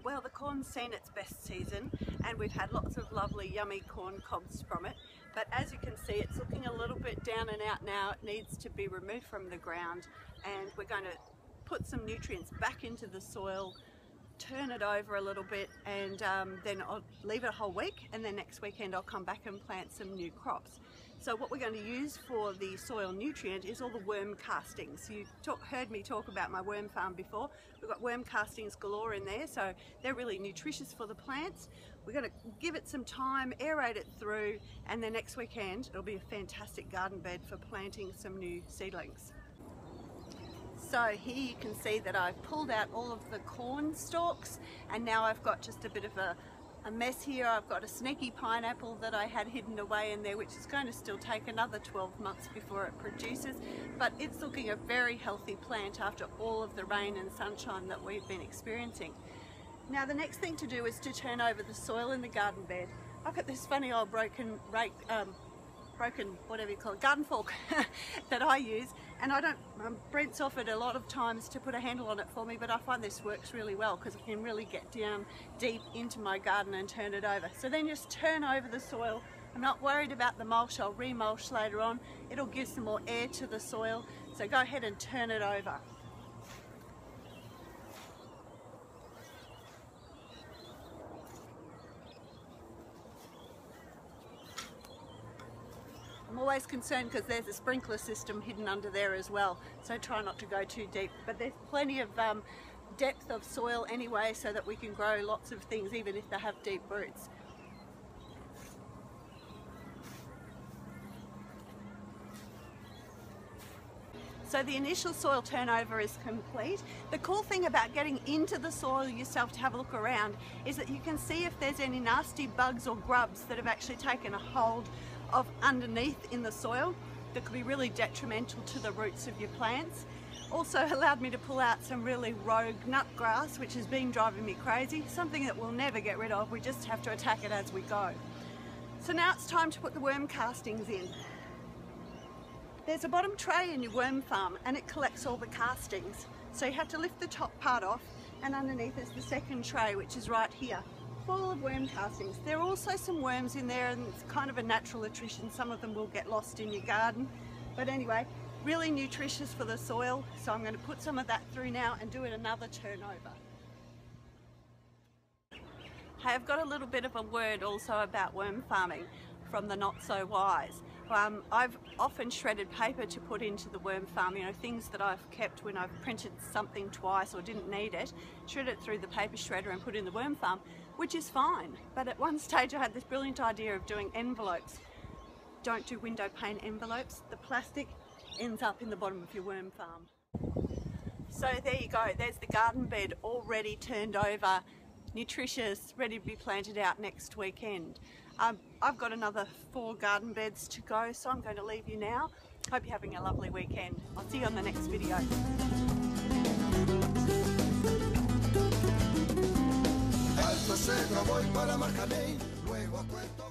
Well, the corn's seen its best season and we've had lots of lovely yummy corn cobs from it, but as you can see it's looking a little bit down and out now. It needs to be removed from the ground and we're going to put some nutrients back into the soil, turn it over a little bit, and then I'll leave it a whole week, and then next weekend I'll come back and plant some new crops. So what we're going to use for the soil nutrient is all the worm castings. You heard me talk about my worm farm before. We've got worm castings galore in there, so they're really nutritious for the plants. We're going to give it some time, aerate it through, and then next weekend it'll be a fantastic garden bed for planting some new seedlings. So here you can see that I've pulled out all of the corn stalks, and now I've got just a bit of a mess here. I've got a sneaky pineapple that I had hidden away in there, which is going to still take another 12 months before it produces, but it's looking a very healthy plant after all of the rain and sunshine that we've been experiencing. Now the next thing to do is to turn over the soil in the garden bed. I've got this funny old broken whatever you call it, garden fork that I use, and I don't, Brent's offered a lot of times to put a handle on it for me, but I find this works really well because I can really get down deep into my garden and turn it over. So then just turn over the soil. I'm not worried about the mulch. I'll re-mulch later on. It'll give some more air to the soil, so go ahead and turn it over. I'm always concerned because there's a sprinkler system hidden under there as well, so try not to go too deep, but there's plenty of depth of soil anyway so that we can grow lots of things even if they have deep roots. So the initial soil turnover is complete. The cool thing about getting into the soil yourself to have a look around is that you can see if there's any nasty bugs or grubs that have actually taken a hold of underneath in the soil that could be really detrimental to the roots of your plants. Also allowed me to pull out some really rogue nut grass, which has been driving me crazy, something that we'll never get rid of. We just have to attack it as we go. So now it's time to put the worm castings in. There's a bottom tray in your worm farm and it collects all the castings. So you have to lift the top part off, and underneath is the second tray, which is right here, full of worm castings. There are also some worms in there and it's kind of a natural attrition. Some of them will get lost in your garden. But anyway, really nutritious for the soil. So I'm going to put some of that through now and do it another turnover. Hey, I've got a little bit of a word also about worm farming from the not so wise. I've often shredded paper to put into the worm farm, you know, things that I've kept when I've printed something twice or didn't need it, shred it through the paper shredder and put in the worm farm, which is fine. But at one stage I had this brilliant idea of doing envelopes. Don't do window pane envelopes. The plastic ends up in the bottom of your worm farm. So there you go, there's the garden bed already turned over, nutritious, ready to be planted out next weekend. I've got another 4 garden beds to go, so I'm going to leave you now. Hope you're having a lovely weekend. I'll see you on the next video. Alto Cerro, voy para Marcaney, luego a Puerto